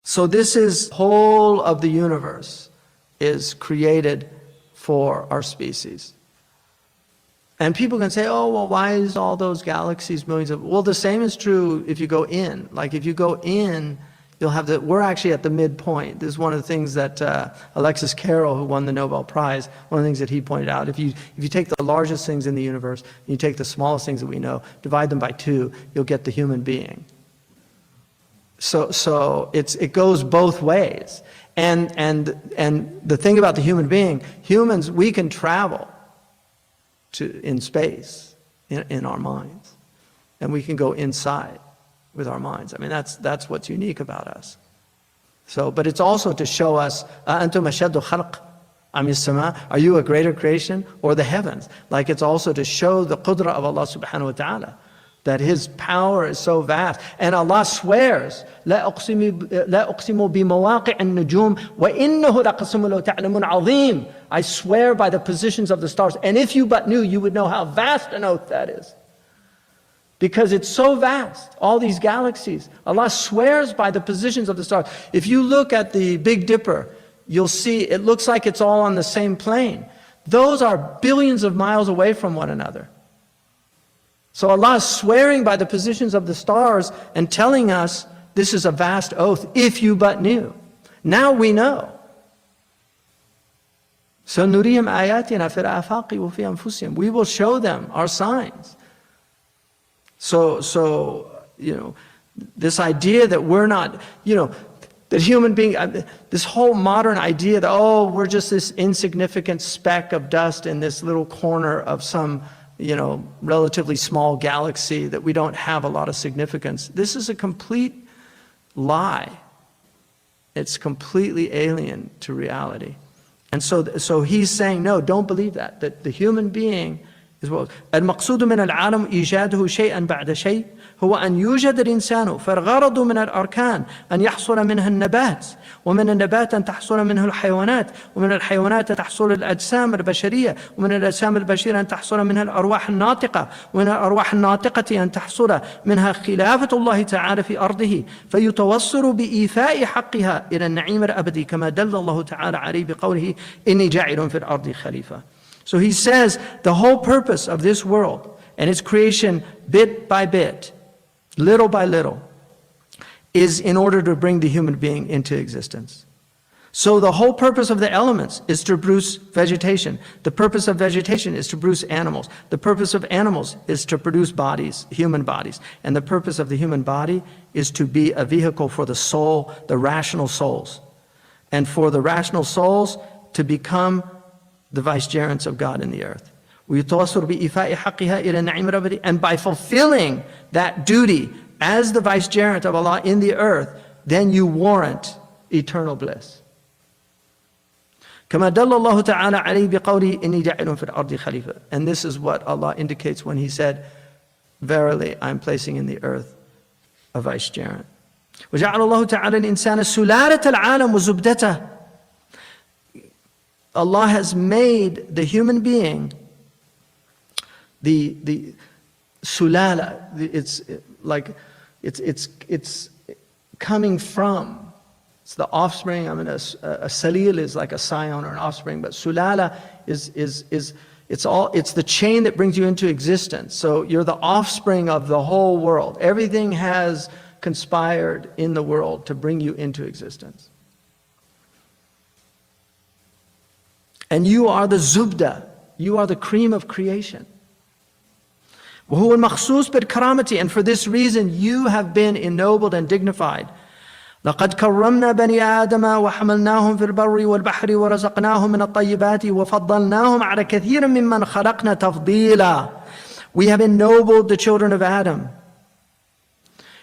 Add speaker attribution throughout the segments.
Speaker 1: So this is whole of the universe is created for our species. And people can say, oh, well, why is all those galaxies, millions of, well, the same is true if you go in. Like if you go in, you'll have we're actually at the midpoint. This is one of the things that Alexis Carrel, who won the Nobel Prize, one of the things that he pointed out. If you take the largest things in the universe, and you take the smallest things that we know, divide them by 2, you'll get the human being. So it goes both ways. And the thing about the human being, humans, we can travel in space in our minds. And we can go inside with our minds. I mean, that's what's unique about us. So, but it's also to show us, أَأَنْتُمْ أَشَدُّ خَلْقٍ أَمِ السَّمَاءِ, are you a greater creation or the heavens? Like it's also to show the qudra of Allah subhanahu wa ta'ala, that His power is so vast. And Allah swears, لا أقسم بمواقع النجوم وإنه لقسم لو تعلمون عظيم. I swear by the positions of the stars. And if you but knew, you would know how vast an oath that is. Because it's so vast, all these galaxies. Allah swears by the positions of the stars. If you look at the Big Dipper, you'll see it looks like it's all on the same plane. Those are billions of miles away from one another. So Allah is swearing by the positions of the stars and telling us this is a vast oath, if you but knew. Now we know. سَنُرِيهِمْ آيَاتِنَا فِي الْآفَاقِ وَفِي أَنفُسِهِمْ. We will show them our signs. So this idea that we're not, that human being, this whole modern idea that, oh, we're just this insignificant speck of dust in this little corner of some relatively small galaxy, that we don't have a lot of significance. This is a complete lie. It's completely alien to reality. And so he's saying, no, don't believe that the human being is what المقصود من العالم إيجاده شيئا بعد شيء هو أن يوجد الإنسان فالغرض من الأركان أن يحصل منها النبات ومن النبات أن تحصل منه الحيوانات ومن الحيوانات تحصل الأجسام البشرية ومن الأجسام البشرية أن تحصل منها الأرواح الناطقة ومن الأرواح الناطقة أن تحصل منها خلافة الله تعالى في أرضه فيتوصل بإيفاء حقها إلى النعيم الأبدي كما دل الله تعالى عليه بقوله إني جاعل في الأرض خليفة. So he says the whole purpose of this world and its creation bit by bit, little by little, is in order to bring the human being into existence. So the whole purpose of the elements is to produce vegetation. The purpose of vegetation is to produce animals. The purpose of animals is to produce bodies, human bodies. And the purpose of the human body is to be a vehicle for the soul, the rational souls. And for the rational souls to become the vicegerents of God in the earth. And by fulfilling that duty as the vicegerent of Allah in the earth, then you warrant eternal bliss. And this is what Allah indicates when He said, verily, I am placing in the earth a vicegerent. Allah has made the human being the sulala. It's coming from. It's the offspring. I mean, a salil is like a scion or an offspring, but sulala is it's the chain that brings you into existence. So you're the offspring of the whole world. Everything has conspired in the world to bring you into existence. And you are the zubda, you are the cream of creation. وَهُوَ الْمَخْصُوص بِالْكَرَامَةِ. And for this reason, you have been ennobled and dignified. لَقَدْ كَرَّمْنَا بَنِي آدَمَ وَحَمَلْنَاهُمْ فِي الْبَرِّ وَالْبَحْرِ وَرَزَقْنَاهُم مِّنَ الطَّيِّبَاتِ وَفَضَّلْنَاهُمْ عَلَى كَثِيرٍ مِّمَّنْ خَلَقْنَا تَفْضِيلًا. We have ennobled the children of Adam.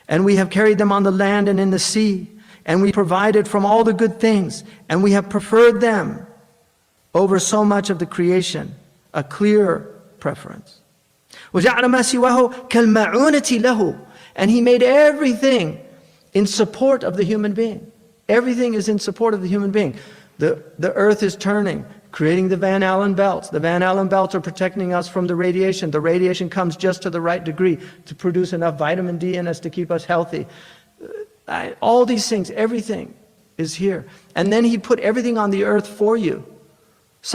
Speaker 1: And we have carried them on the land and in the sea. And we provided from all the good things. And we have preferred them over so much of the creation, a clear preference. وَجَعْلَ مَا سِوَاهُ كَالْمَعُونَةِ لَهُ. And He made everything in support of the human being. Everything is in support of the human being. The earth is turning, creating the Van Allen belts. The Van Allen belts are protecting us from the radiation. The radiation comes just to the right degree to produce enough vitamin D in us to keep us healthy. All these things, everything is here. And then he put everything on the earth for you. He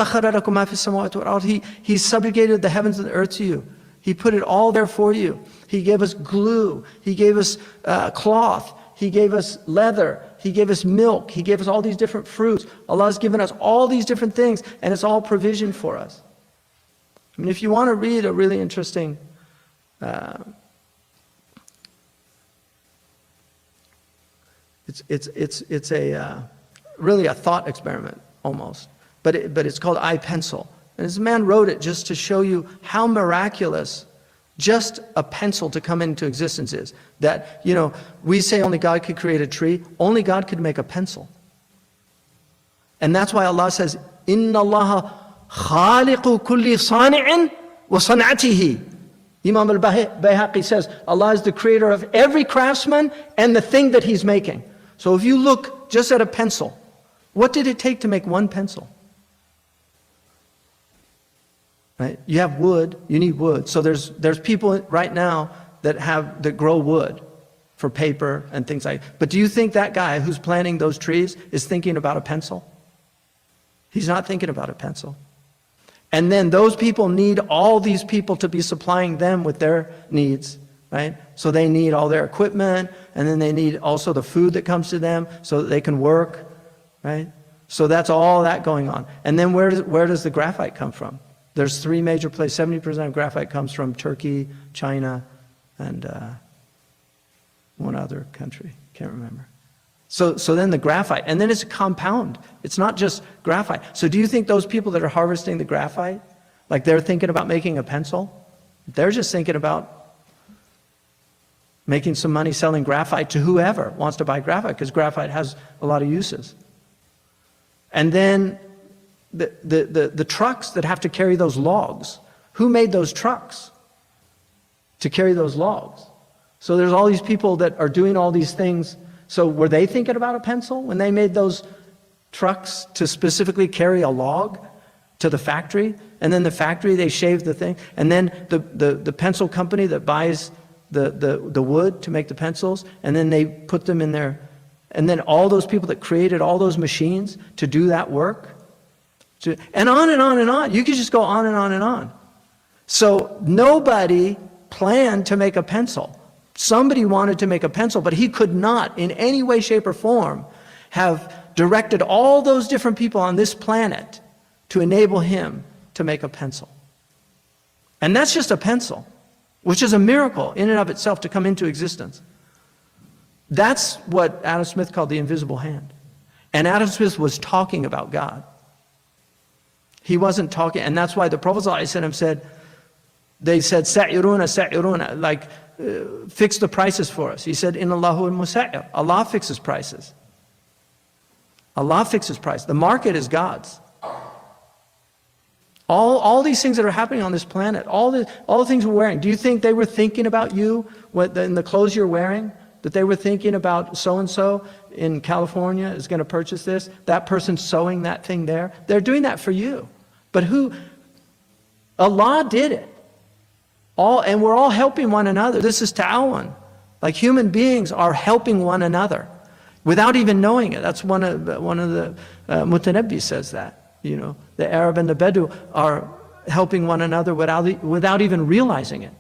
Speaker 1: subjugated the heavens and the earth to you. He put it all there for you. He gave us glue. He gave us cloth. He gave us leather. He gave us milk. He gave us all these different fruits. Allah has given us all these different things, and it's all provision for us. I mean, if you want to read a really interesting it's really a thought experiment almost, but it's called I Pencil. And this man wrote it just to show you how miraculous just a pencil to come into existence is. That, you know, we say only God could create a tree, only God could make a pencil. And that's why Allah says, Inna Allah khaliqu kulli sani'in wa san'atihi. Imam al-Bayhaqi says, Allah is the creator of every craftsman and the thing that he's making. So if you look just at a pencil, what did it take to make one pencil? Right? You have wood, you need wood. So there's people right now that grow wood for paper and things like that. But do you think that guy who's planting those trees is thinking about a pencil? He's not thinking about a pencil. And then those people need all these people to be supplying them with their needs, right? So they need all their equipment, and then they need also the food that comes to them so that they can work, right? So that's all that going on. And then where does the graphite come from? There's three major places. 70% of graphite comes from Turkey, China, and one other country. Can't remember. So then the graphite, and then it's a compound. It's not just graphite. So do you think those people that are harvesting the graphite, like they're thinking about making a pencil? They're just thinking about making some money selling graphite to whoever wants to buy graphite, because graphite has a lot of uses. And then the trucks that have to carry those logs. Who made those trucks to carry those logs? So there's all these people that are doing all these things. So were they thinking about a pencil when they made those trucks to specifically carry a log to the factory? And then the factory, they shave the thing. And then the pencil company that buys the wood to make the pencils, and then they put them in there. And then all those people that created all those machines to do that work. And on and on and on. You could just go on and on and on. So nobody planned to make a pencil. Somebody wanted to make a pencil, but he could not in any way, shape, or form have directed all those different people on this planet to enable him to make a pencil. And that's just a pencil, which is a miracle in and of itself to come into existence. That's what Adam Smith called the invisible hand. And Adam Smith was talking about God. He wasn't talking, and that's why the Prophet ﷺ said, they said, Sa'iruna, Sa'iruna, like, fix the prices for us. He said, Inna Allahu al-Musa'ir. Allah fixes prices. Allah fixes prices. The market is God's. All these things that are happening on this planet, all the things we're wearing, do you think they were thinking about you in the clothes you're wearing? That they were thinking about so-and-so in California is going to purchase this? That person's sewing that thing there? They're doing that for you. But who? Allah did it. And we're all helping one another. This is ta'awan. Like human beings are helping one another without even knowing it. That's one of the Mutanabbi says that. You know, the Arab and the Bedou are helping one another without even realizing it.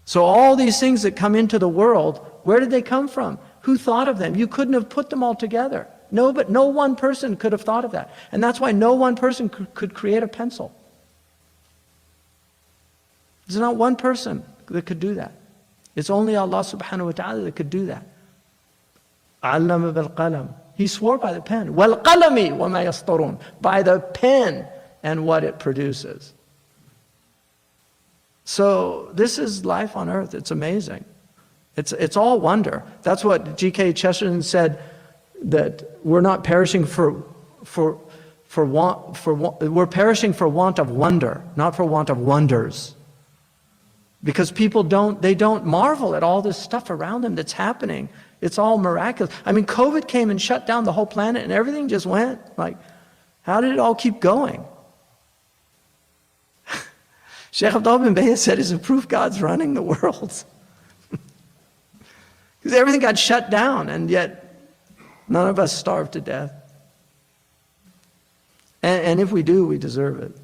Speaker 1: So all these things that come into the world, where did they come from? Who thought of them? You couldn't have put them all together. No one person could have thought of that. And that's why no one person could create a pencil. There's not one person that could do that. It's only Allah subhanahu wa ta'ala that could do that. Allama bil qalam. He swore by the pen. Wal qalami wa ma yastarun. By the pen and what it produces. So this is life on earth. It's amazing. It's all wonder. That's what G.K. Chesterton said, that we're not perishing we're perishing for want of wonder, not for want of wonders. Because people don't marvel at all this stuff around them that's happening. It's all miraculous. I mean, COVID came and shut down the whole planet and everything just went. Like, how did it all keep going? Shaykh Abdullah bin Bayy said it's a proof God's running the world. Because everything got shut down, and yet none of us starve to death. And if we do, we deserve it.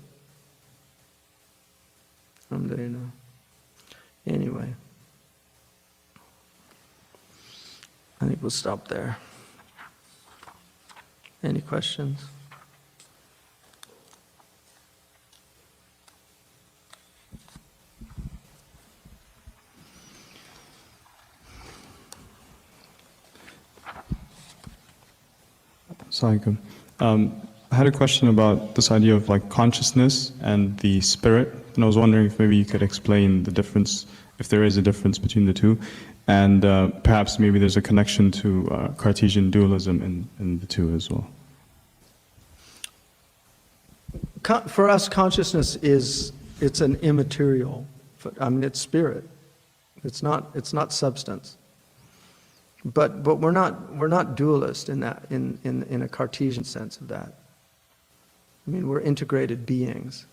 Speaker 1: Alhamdulillah. Anyway, I think we'll stop there. Any questions?
Speaker 2: Assalamualaikum. I had a question about this idea of like consciousness and the spirit, and I was wondering if maybe you could explain the difference, if there is a difference between the two, and perhaps maybe there's a connection to Cartesian dualism in the two as well.
Speaker 1: For us, consciousness it's an immaterial, it's spirit. It's not substance. But we're not dualist in that in a Cartesian sense of that. I mean, we're integrated beings.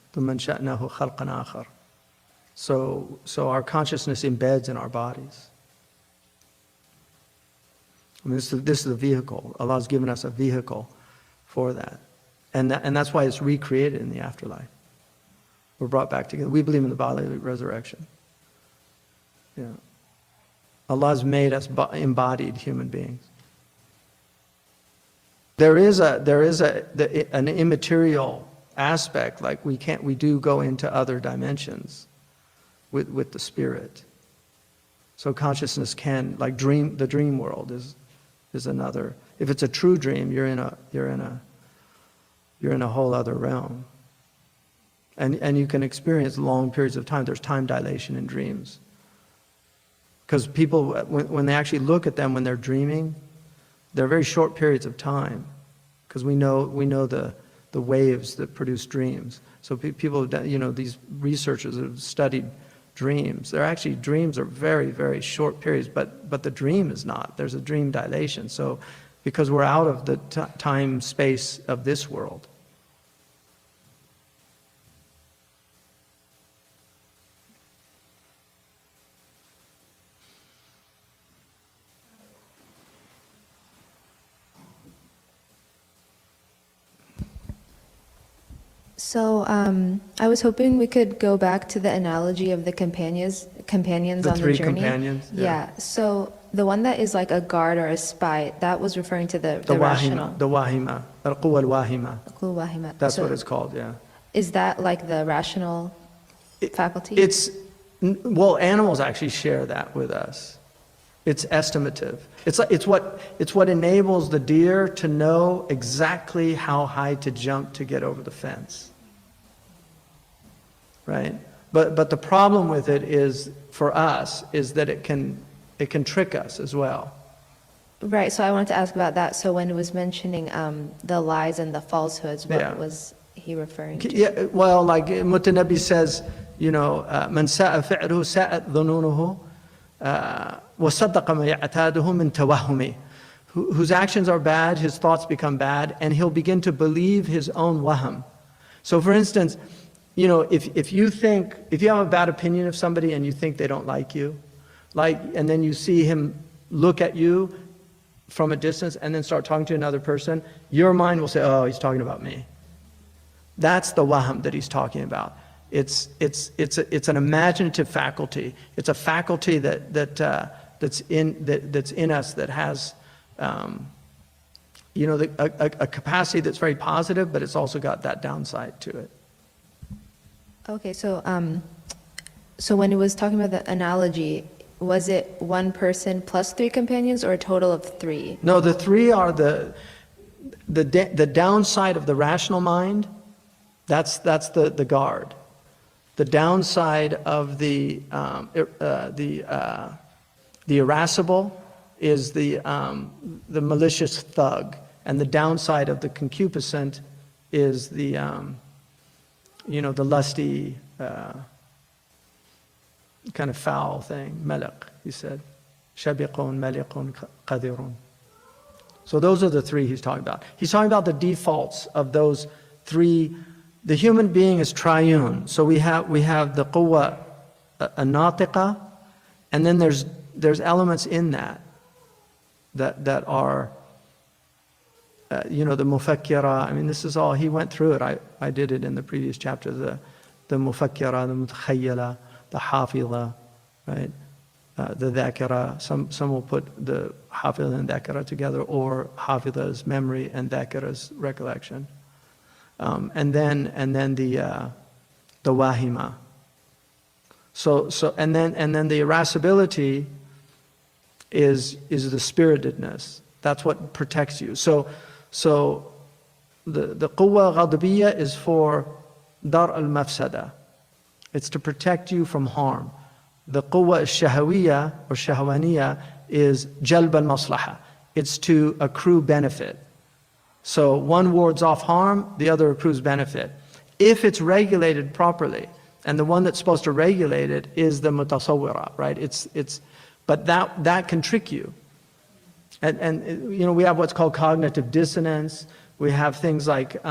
Speaker 1: So our consciousness embeds in our bodies. I mean, this is the vehicle. Allah's given us a vehicle for that. And that's why it's recreated in the afterlife. We're brought back together. We believe in the bodily resurrection. Yeah. Allah's made us embodied human beings. There is an immaterial aspect, like we do go into other dimensions with the spirit. So consciousness can, like the dream world is another. If it's a true dream, you're in a whole other realm. And you can experience long periods of time. There's time dilation in dreams. Because people, when they actually look at them when they're dreaming, they're very short periods of time. Because we know the waves that produce dreams. So people, these researchers have studied dreams. Dreams are very, very short periods, but the dream is not. There's a dream dilation. So, because we're out of the time space of this world.
Speaker 3: So I was hoping we could go back to the analogy of the companions on the journey.
Speaker 1: The three companions?
Speaker 3: Yeah. So the one that is like a guard or a spy, that was referring to the rational.
Speaker 1: The wahima. Al-quwa al-wahima. That's
Speaker 3: So
Speaker 1: what it's called, yeah.
Speaker 3: is that like the rational faculty?
Speaker 1: Well, animals actually share that with us. It's estimative. It's what enables the deer to know exactly how high to jump to get over the fence. Right? But the problem with it is, for us, is that it can trick us as well.
Speaker 3: Right, so I wanted to ask about that. So when it was mentioning the lies and the falsehoods, what was he referring to?
Speaker 1: Yeah, well, like Mutanabi says, man sa'a fi'luhu sa'at dhununuhu وَصَدَّقَ مَا يَعْتَادُهُ مِنْ تَوَهُّمِ. Whose actions are bad, his thoughts become bad, and he'll begin to believe his own waham. So for instance, if you have a bad opinion of somebody and you think they don't like you, and then you see him look at you from a distance and then start talking to another person, your mind will say, oh, he's talking about me. That's the waham that he's talking about. It's an imaginative faculty. It's a faculty that's in us that has a capacity that's very positive, but it's also got that downside to it.
Speaker 3: Okay, so when it was talking about the analogy, was it one person plus three companions or a total of three?
Speaker 1: No, the three are the downside of the rational mind. That's the guard. The downside of the irascible is the malicious thug, and the downside of the concupiscent is the lusty kind of foul thing. Malak, he said, shabiqun, malikun, qadirun. So those are the three he's talking about. He's talking about the defaults of those three. The human being is triune. So we have the quwwa an-natiqa, and then there's elements in that that are, you know, the mufakkira. I mean, this is all, he went through it. I did it in the previous chapter, the mufakkira, the mutakhayyala, the hafidha, right? The dhakira. Some will put the hafidha and dhakira together, or hafidha's memory and dhakira's recollection. And then the wahima. So and then the irascibility is the spiritedness. That's what protects you. So the quwwa ghadabiyya is for dar al-mafsada. It's to protect you from harm. The quwwa shahawiyya or shahwaniyya is jalb al-maslaha. It's to accrue benefit. So one wards off harm, the other accrues benefit. If it's regulated properly, and the one that's supposed to regulate it is the mutasawwira, right? But that can trick you. And you know, we have what's called cognitive dissonance. We have things like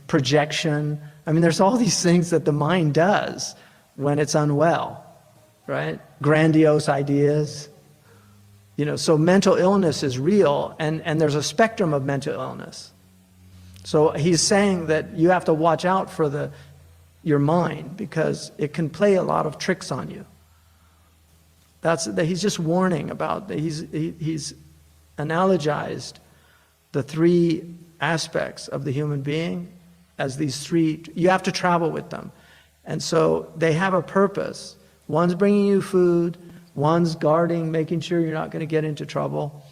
Speaker 1: projection. I mean, there's all these things that the mind does when it's unwell, right? Grandiose ideas. You know, so mental illness is real, and there's a spectrum of mental illness. So he's saying that you have to watch out for your mind, because it can play a lot of tricks on you. He's just warning about that. He's analogized the three aspects of the human being as these three. You have to travel with them, and so they have a purpose. One's bringing you food, one's guarding, making sure you're not going to get into trouble,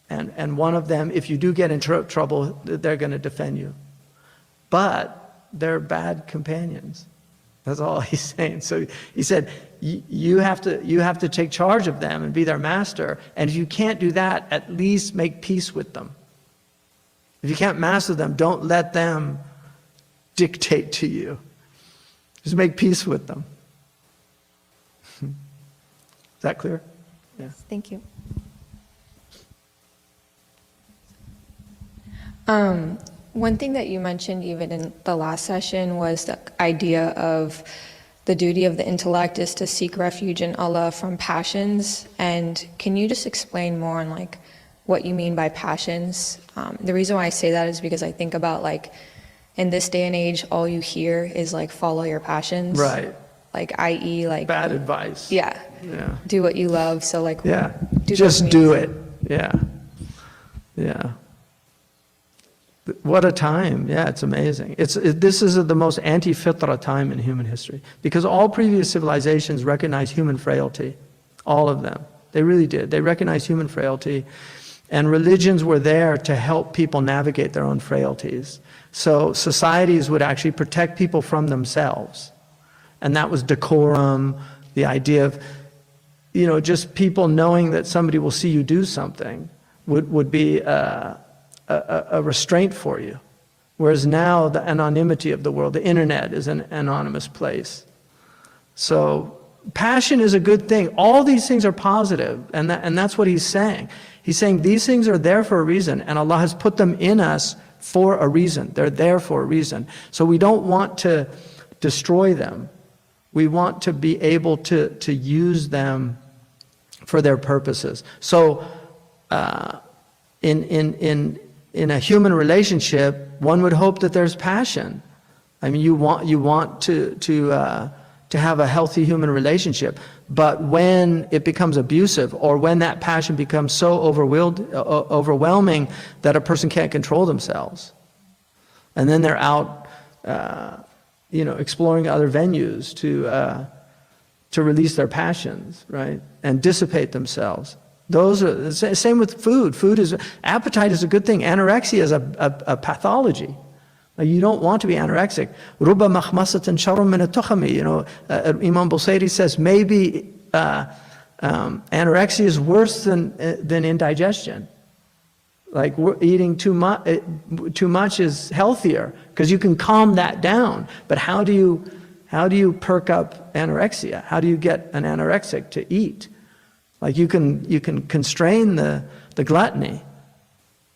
Speaker 1: and one of them, if you do get into trouble, they're going to defend you. But they're bad companions. That's all he's saying. So he said, you have to take charge of them and be their master. And if you can't do that, at least make peace with them. If you can't master them, don't let them dictate to you. Just make peace with them. Is that clear? Yeah.
Speaker 3: Thank you. One thing that you mentioned even in the last session was the idea of the duty of the intellect is to seek refuge in Allah from passions. And can you just explain more on like what you mean by passions? The reason why I say that is because I think about like in this day and age, all you hear is like follow your passions.
Speaker 1: Right.
Speaker 3: Like i.e. like
Speaker 1: bad advice.
Speaker 3: Yeah.
Speaker 1: Yeah.
Speaker 3: Do what you love. So like
Speaker 1: yeah. Just do it. Yeah. Yeah. What a time. Yeah, it's amazing. This is the most anti-fitra time in human history, because all previous civilizations recognized human frailty. All of them. They really did. They recognized human frailty, and religions were there to help people navigate their own frailties. So societies would actually protect people from themselves. And that was decorum, the idea of, you know, just people knowing that somebody will see you do something would be a restraint for you. Whereas now the anonymity of the world, the internet is an anonymous place. So passion is a good thing. All these things are positive, and that's what he's saying. He's saying these things are there for a reason, and Allah has put them in us for a reason. They're there for a reason. So we don't want to destroy them. We want to be able to use them for their purposes. So in a human relationship, one would hope that there's passion. I mean, you want to have a healthy human relationship. But when it becomes abusive, or when that passion becomes so overwhelming that a person can't control themselves, and then they're out, exploring other venues to release their passions, right, and dissipate themselves. Those are same with food. Appetite is a good thing. Anorexia is a pathology. You don't want to be anorexic. Ruba makhmasatan sharrun min at-tukhami. Imam Busayri says maybe anorexia is worse than indigestion. Like eating too much is healthier because you can calm that down. But how do you perk up anorexia? How do you get an anorexic to eat? Like you can constrain the gluttony.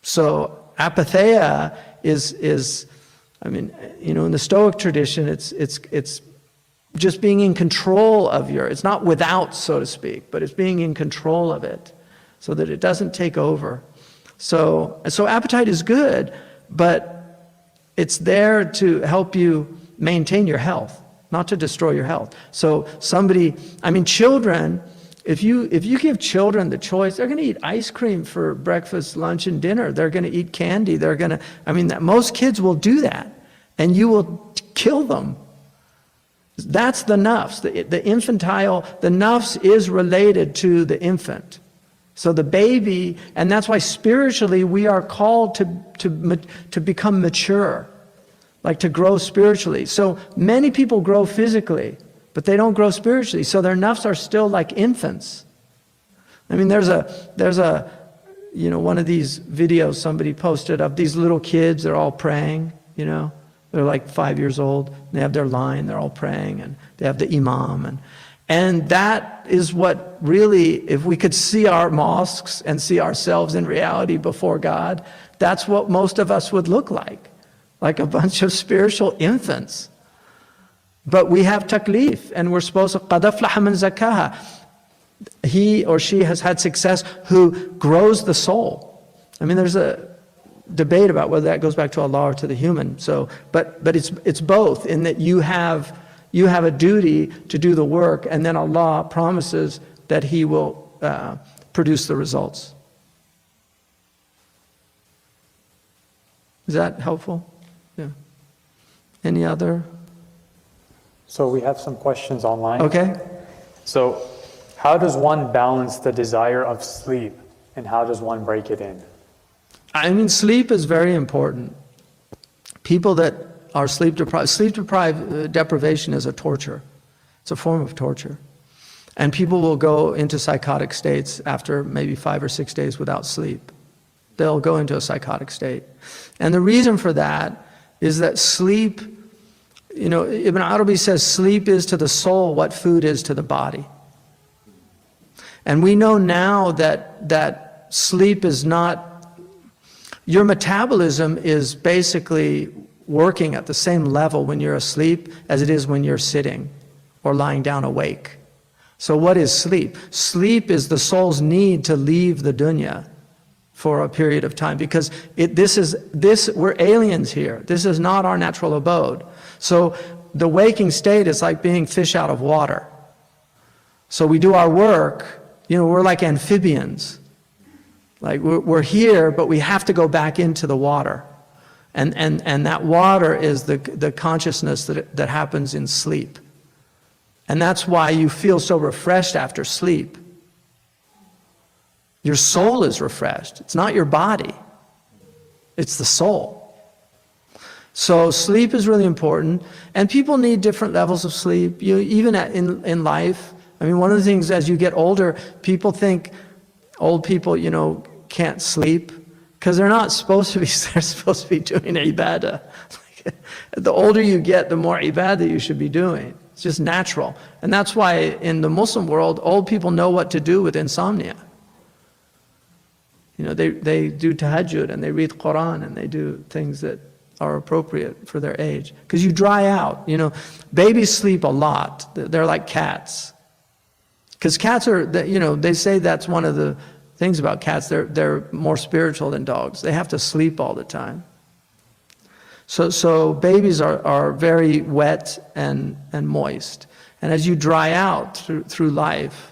Speaker 1: So apatheia is in the Stoic tradition, it's just being in control of it's not without, so to speak, but it's being in control of it. so that it doesn't take over. So appetite is good, but it's there to help you maintain your health, not to destroy your health. So children, if you give children the choice, they're going to eat ice cream for breakfast, lunch, and dinner. They're going to eat candy. Most kids will do that, and you will kill them. That's the nafs, the infantile. The nafs is related to the infant. So the baby, and that's why spiritually we are called to become mature, like to grow spiritually. So many people grow physically, but they don't grow spiritually. So their nafs are still like infants. There's a one of these videos somebody posted of these little kids. They're all praying. They're like 5 years old. And they have their line. They're all praying, and they have the imam and that is what really, if we could see our mosques and see ourselves in reality before God, that's what most of us would look like a bunch of spiritual infants. But we have taklif, and we're supposed to, قَدْ أَفْلَحَ مَنْ زَكَّاهَا. He or she has had success who grows the soul. There's a debate about whether that goes back to Allah or to the human. But it's both, in that you have a duty to do the work, and then Allah promises that He will produce the results. Is that helpful? Yeah. Any other?
Speaker 4: So we have some questions online.
Speaker 1: Okay.
Speaker 4: So how does one balance the desire of sleep, and how does one break it in?
Speaker 1: Sleep is very important. People that are sleep deprivation is a torture. It's a form of torture. And people will go into psychotic states after maybe 5 or 6 days without sleep. They'll go into a psychotic state. And the reason for that is that sleep, Ibn Arabi says sleep is to the soul what food is to the body. And we know now that sleep is not, your metabolism is basically working at the same level when you're asleep as it is when you're sitting or lying down awake. So what is sleep? Sleep is the soul's need to leave the dunya for a period of time, because we're aliens here. This is not our natural abode. So the waking state is like being fish out of water. So we do our work, we're like amphibians. Like we're here, but we have to go back into the water. And that water is the consciousness that happens in sleep. And that's why you feel so refreshed after sleep. Your soul is refreshed. It's not your body. It's the soul. So sleep is really important. And people need different levels of sleep. Even in life, one of the things as you get older, people think old people, can't sleep. Because they're supposed to be doing ibadah. The older you get, the more ibadah you should be doing. It's just natural. And that's why in the Muslim world, old people know what to do with insomnia. They do tahajjud, and they read Qur'an, and they do things that are appropriate for their age. Because you dry out. Babies sleep a lot. They're like cats. Because cats are, they say that's one of the things about cats. They're more spiritual than dogs. They have to sleep all the time. So babies are very wet and moist. And as you dry out through life,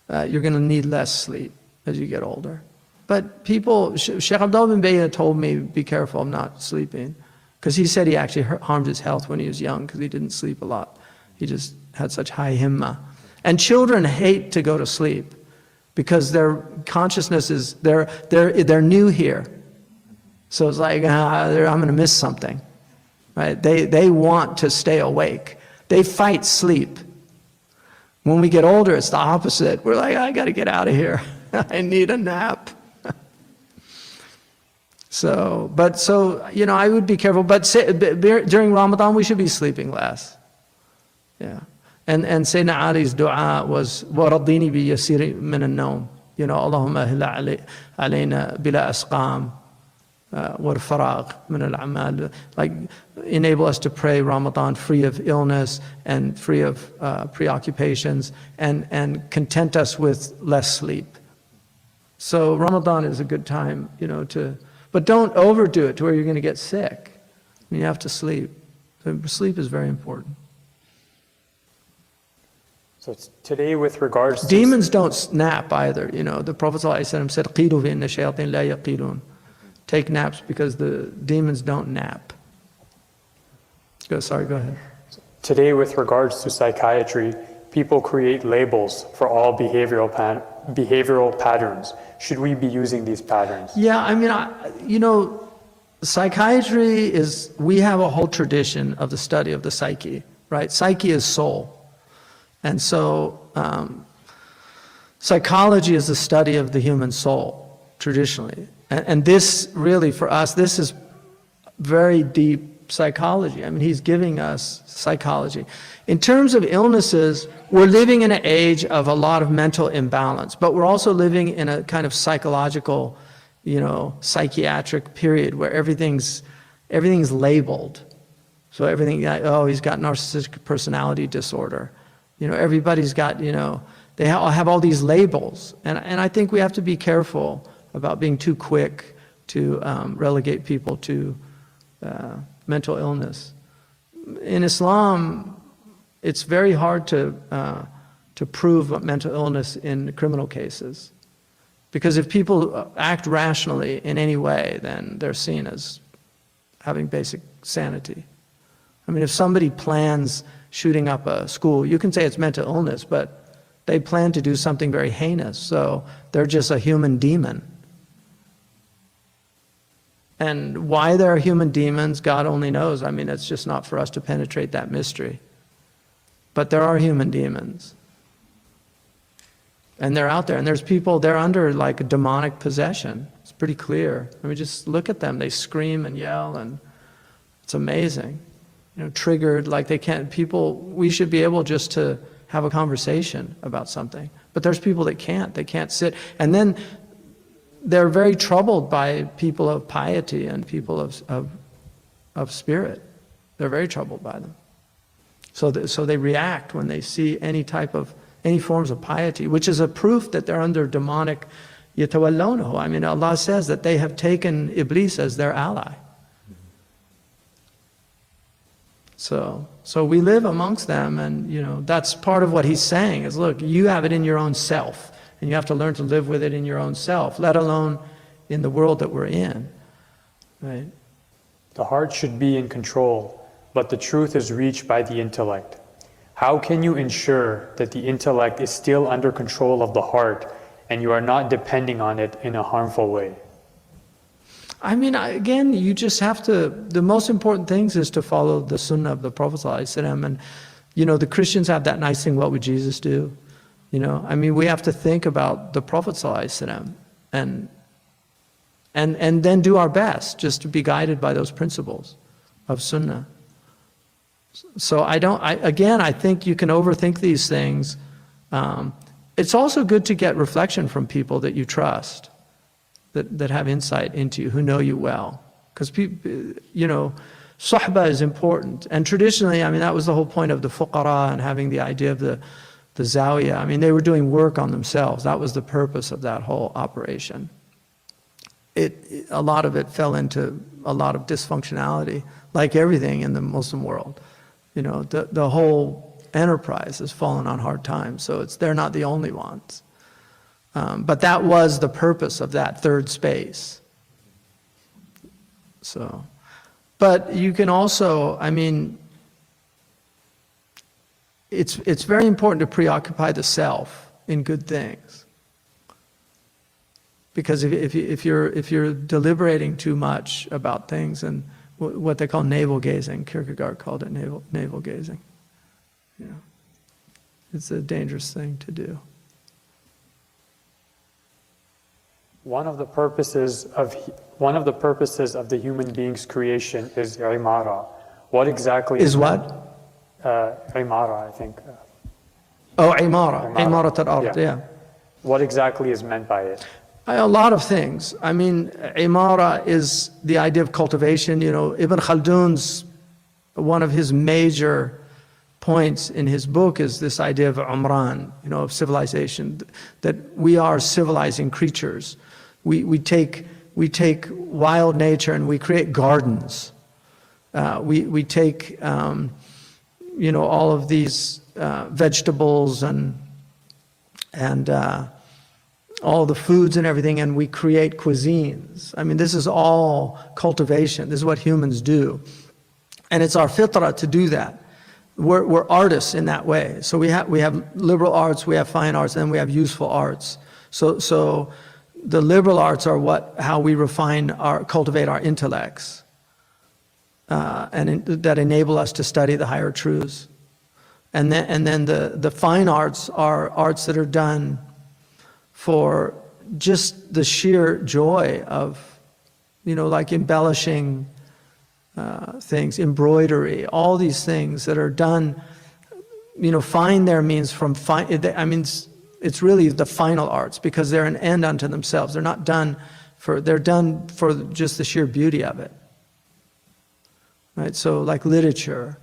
Speaker 1: you're going to need less sleep as you get older. But Shaykh Abdullah bin Bayya told me, be careful, I'm not sleeping. Because he said he actually harmed his health when he was young because he didn't sleep a lot. He just had such high himmah. And children hate to go to sleep because their consciousness is, they're new here. So it's like, I'm going to miss something, right? They want to stay awake. They fight sleep. When we get older, it's the opposite. We're like, I got to get out of here. I need a nap. I would be careful. But during Ramadan, we should be sleeping less. Yeah. And Sayyidina Ali's dua was, وَرَضِّينِي بِيَسِيرِ مِنَ النَّوْمِ. اللهم أهل علينا بلا أسقام والفراغ من الأعمال. Like, enable us to pray Ramadan free of illness and free of preoccupations, and content us with less sleep. So Ramadan is a good time, but don't overdo it to where you're going to get sick. You have to sleep. So sleep is very important.
Speaker 4: So today with regards to...
Speaker 1: Demons don't nap either. The Prophet ﷺ said, "Qilu inna shayatin la yaqilun." Take naps because the demons don't nap. Go ahead.
Speaker 4: Today with regards to psychiatry, people create labels for all behavioral patterns. Should we be using these patterns?
Speaker 1: Yeah, psychiatry we have a whole tradition of the study of the psyche, right? Psyche is soul. And so psychology is the study of the human soul, traditionally. And this really, for us, this is very deep psychology. He's giving us psychology. In terms of illnesses, we're living in an age of a lot of mental imbalance, but we're also living in a kind of psychological, psychiatric period where everything's labeled. So everything, he's got narcissistic personality disorder. Everybody's got, they all have all these labels. And I think we have to be careful about being too quick to relegate people to mental illness. In Islam, it's very hard to prove mental illness in criminal cases. Because if people act rationally in any way, then they're seen as having basic sanity. If somebody plans shooting up a school, you can say it's mental illness, but they plan to do something very heinous, so they're just a human demon. And why there are human demons, God only knows. It's just not for us to penetrate that mystery. But there are human demons. And they're out there, and there's people, they're under like a demonic possession. It's pretty clear. Just look at them. They scream and yell, and it's amazing. Triggered, like they can't, we should be able just to have a conversation about something. But there's people that they can't sit. And then they're very troubled by people of piety and people of spirit. They're very troubled by them. So they react when they see any forms of piety, which is a proof that they're under demonic yatawallawnahu. Allah says that they have taken Iblis as their ally. So we live amongst them, and that's part of what he's saying is, look, you have it in your own self, and you have to learn to live with it in your own self, let alone in the world that we're in, right?
Speaker 4: The heart should be in control, but the truth is reached by the intellect. How can you ensure that the intellect is still under control of the heart and you are not depending on it in a harmful way?
Speaker 1: Again, you just have to, the most important things is to follow the Sunnah of the Prophet ﷺ. And, the Christians have that nice thing, what would Jesus do? We have to think about the Prophet ﷺ and then do our best just to be guided by those principles of Sunnah. So I think you can overthink these things. It's also good to get reflection from people that you trust, that have insight into you, who know you well. Because people, suhbah is important. And traditionally, that was the whole point of the fuqara and having the idea of the zawiyah. They were doing work on themselves. That was the purpose of that whole operation. A lot of it fell into a lot of dysfunctionality, like everything in the Muslim world. The whole enterprise has fallen on hard times, so they're not the only ones. But that was the purpose of that third space. But you can also, it's very important to preoccupy the self in good things. Because if you're deliberating too much about things, and what they call navel gazing, Kierkegaard called it navel gazing. It's a dangerous thing to do.
Speaker 4: One of the purposes of the human being's creation is imara. What exactly
Speaker 1: is what?
Speaker 4: Imara, I think.
Speaker 1: Imara. Imarat al-ard, yeah.
Speaker 4: What exactly is meant by it?
Speaker 1: A lot of things. Imara is the idea of cultivation. Ibn Khaldun's, one of his major points in his book is this idea of Umran, of civilization, that we are civilizing creatures. We take wild nature and we create gardens. We take, all of these vegetables and all the foods and everything, and we create cuisines. I mean, this is all cultivation. This is what humans do. And it's our fitrah to do that. We're artists in that way. So we have liberal arts, we have fine arts, and then we have useful arts. So the liberal arts are how we cultivate our intellects, and that enable us to study the higher truths. And then the fine arts are arts that are done for just the sheer joy of, like embellishing things, embroidery, all these things that are done. Fine there means from fine. It's really the final arts, because they're an end unto themselves. They're not done they're done for just the sheer beauty of it. Right? So like literature,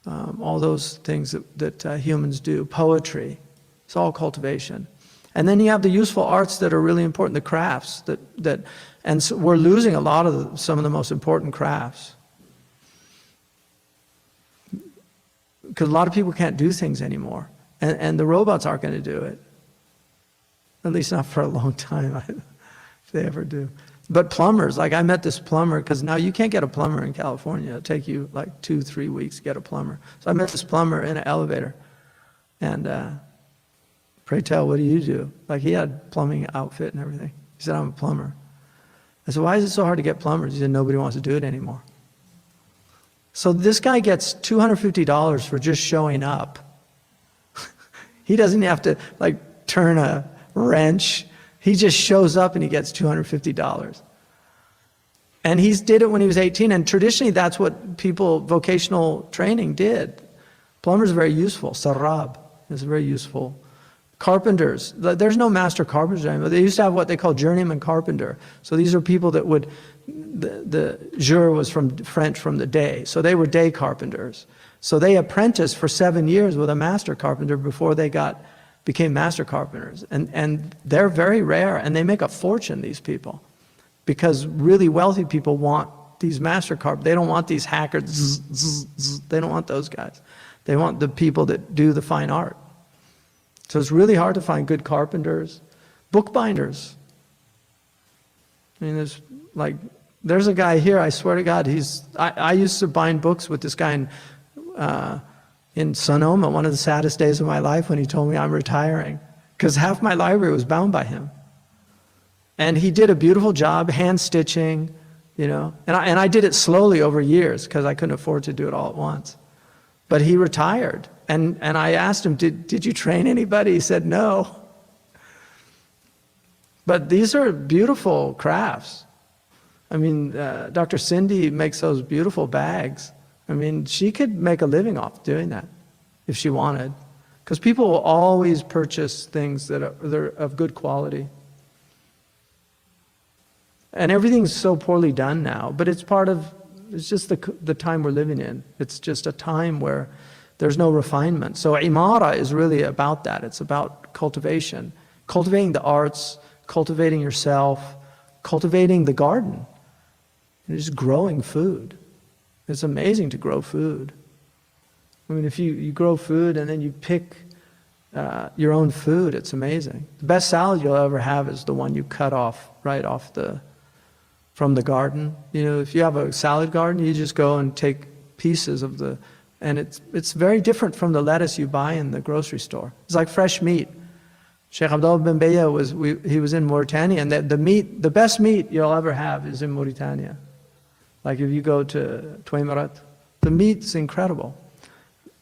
Speaker 1: all those things that humans do, poetry, it's all cultivation. And then you have the useful arts that are really important, the crafts and so we're losing a lot of some of the most important crafts. Because a lot of people can't do things anymore. And the robots aren't going to do it. At least not for a long time, if they ever do. But plumbers, like I met this plumber, because now you can't get a plumber in California. It'll take you like 2-3 weeks to get a plumber. So I met this plumber in an elevator. And pray tell, what do you do? Like he had plumbing outfit and everything. He said, I'm a plumber. I said, why is it so hard to get plumbers? He said, nobody wants to do it anymore. So this guy gets $250 for just showing up. He doesn't have to like turn a wrench. He just shows up and he gets $250. And he did it when he was 18. And traditionally, that's what vocational training did. Plumbers are very useful. Sarrab is very useful. Carpenters, there's no master carpenters anymore. They used to have what they call journeyman carpenter. So these are people that the jour was from French from the day. So they were day carpenters. So they apprenticed for 7 years with a master carpenter before they became master carpenters. And they're very rare, and they make a fortune, these people. Because really wealthy people want these master carpenters. They don't want these hackers. They don't want those guys. They want the people that do the fine art. So it's really hard to find good carpenters. Bookbinders. I mean, there's a guy here, I swear to God, I used to bind books with this guy in Sonoma, one of the saddest days of my life, when he told me I'm retiring, because half my library was bound by him. And he did a beautiful job, hand stitching, and I did it slowly over years, because I couldn't afford to do it all at once. But he retired. And I asked him, did you train anybody? He said, no. But these are beautiful crafts. I mean, Dr. Cindy makes those beautiful bags. I mean, she could make a living off doing that if she wanted. Because people will always purchase things that are of good quality. And everything's so poorly done now, but it's just the time we're living in. It's just a time where there's no refinement. So imara is really about that. It's about cultivation. Cultivating the arts, cultivating yourself, cultivating the garden. And just growing food. It's amazing to grow food. I mean, if you grow food and then you pick your own food, it's amazing. The best salad you'll ever have is the one you cut off right off from the garden. If you have a salad garden, you just go and take pieces of and it's very different from the lettuce you buy in the grocery store. It's like fresh meat. Shaykh Abdullah bin Bayya was in Mauritania, and the best meat you'll ever have is in Mauritania. Like if you go to Tuaimarat, the meat's incredible.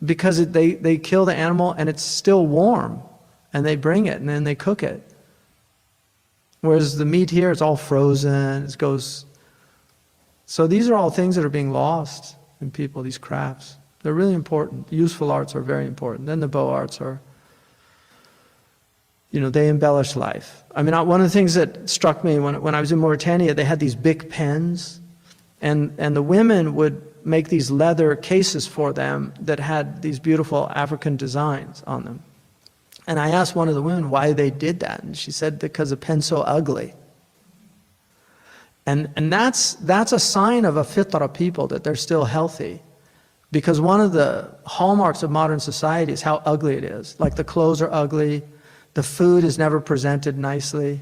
Speaker 1: Because they kill the animal and it's still warm, and they bring it and then they cook it. Whereas the meat here, it's all frozen, So these are all things that are being lost in people, these crafts. They're really important. Useful arts are very important. Then the bow arts are, they embellish life. I mean, one of the things that struck me when I was in Mauritania, they had these big pens, and the women would make these leather cases for them that had these beautiful African designs on them. And I asked one of the women why they did that, and she said because the pen's so ugly. And that's a sign of a fitra people, that they're still healthy. Because one of the hallmarks of modern society is how ugly it is. Like the clothes are ugly, the food is never presented nicely.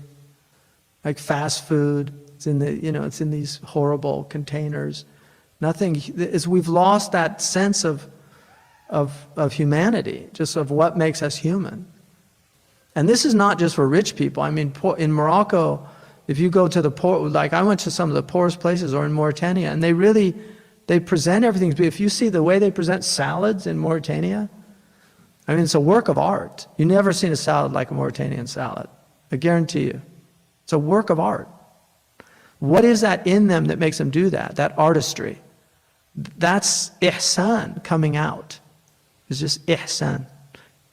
Speaker 1: Like fast food, it's in it's in these horrible containers. We've lost that sense of humanity, just of what makes us human. And this is not just for rich people. I mean, in Morocco, if you go to the poor, like I went to some of the poorest places, or in Mauritania, and they present everything. If you see the way they present salads in Mauritania, I mean, it's a work of art. You've never seen a salad like a Mauritanian salad. I guarantee you. It's a work of art. What is that in them that makes them do that? That artistry. That's ihsan coming out. It's just ihsan.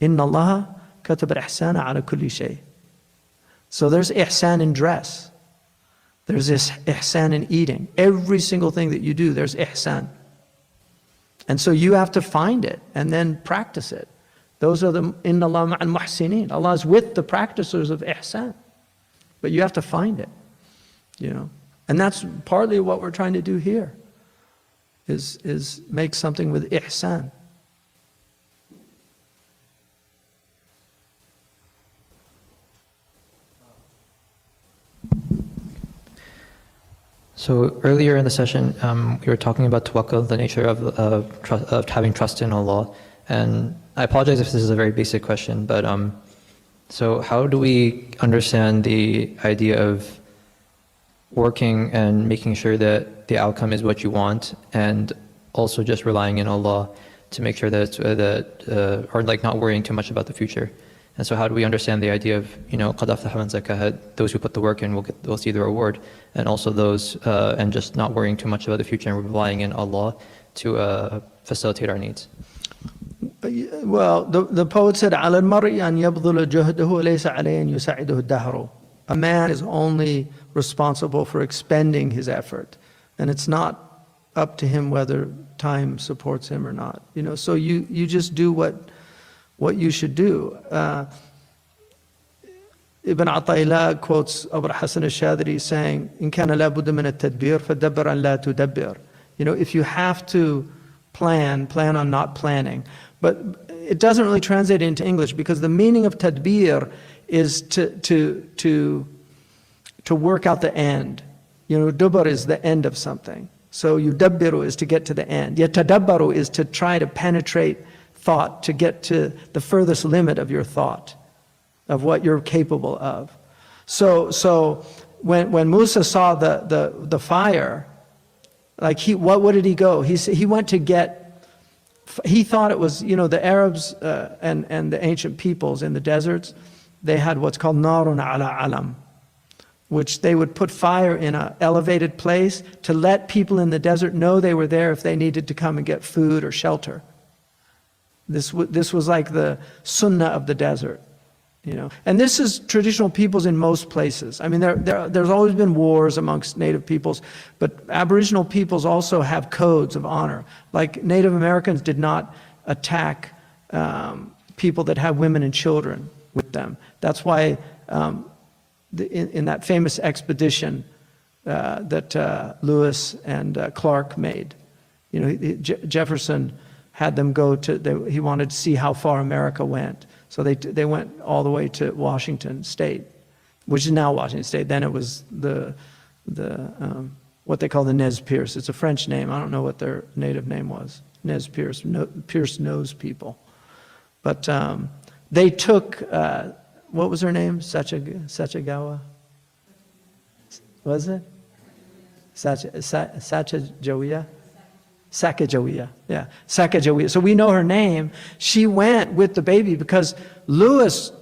Speaker 1: Inna Allah kataba al-ihsana ala kulli shay. So there's ihsan in dress. There's this ihsan in eating. Every single thing that you do, there's ihsan. And so you have to find it and then practice it. Those are the inna Allah ma'al muhsinin. Allah is with the practicers of ihsan. But you have to find it, And that's partly what we're trying to do here, is make something with ihsan.
Speaker 5: So earlier in the session, we were talking about tawakkul, the nature of having trust in Allah. And I apologize if this is a very basic question, but so how do we understand the idea of working and making sure that the outcome is what you want, and also just relying in Allah to make sure that or like not worrying too much about the future? And so how do we understand the idea of, قَدْ أَفْلَحَ مَنْ زَكَّاهَا, those who put the work in will see the reward, and also those, and just not worrying too much about the future and relying in Allah to facilitate our needs?
Speaker 1: Well, the poet said, عَلَى الْمَرْءِ أَنْ يَبْذُلَ جُهْدَهُ لَيْسَ عَلَيْهِ أَنْ يُسَعِدَهُ الدَّهْرُ. A man is only responsible for expending his effort, and it's not up to him whether time supports him or not. So you just do what you should do. Ibn Ata'illah quotes Abu Hassan al-Shadri saying, إِن كَانَ لَا بُدَّ مِنَ التَّدْبِيرِ فَدَبَّرْ أَنْ لَا تُدَبِّرْ. If you have to plan on not planning. But it doesn't really translate into English, because the meaning of tadbir is to work out the end. Dubar is the end of something. So yudabbiru is to get to the end. Yatadabbaru is to try to penetrate thought, to get to the furthest limit of your thought, of what you're capable of. So when Musa saw the fire, like what did he go? He went to get. He thought it was, the Arabs and the ancient peoples in the deserts, they had what's called narun ala alam, which they would put fire in an elevated place to let people in the desert know they were there if they needed to come and get food or shelter. This was like the Sunnah of the desert. And this is traditional peoples in most places. I mean, there's always been wars amongst native peoples, but Aboriginal peoples also have codes of honor. Like Native Americans did not attack people that have women and children with them. That's why in that famous expedition that Lewis and Clark made, Jefferson had them go to, he wanted to see how far America went. So they went all the way to Washington State, which is now Washington State. Then it was the what they call the Nez Perce. It's a French name. I don't know what their native name was. Nez Perce, Pierce Nose people. But they took, what was her name? Sachagawa? Was it? Sachagawa? Sacagawea, yeah, Sacagawea. So we know her name. She went with the baby because Lewis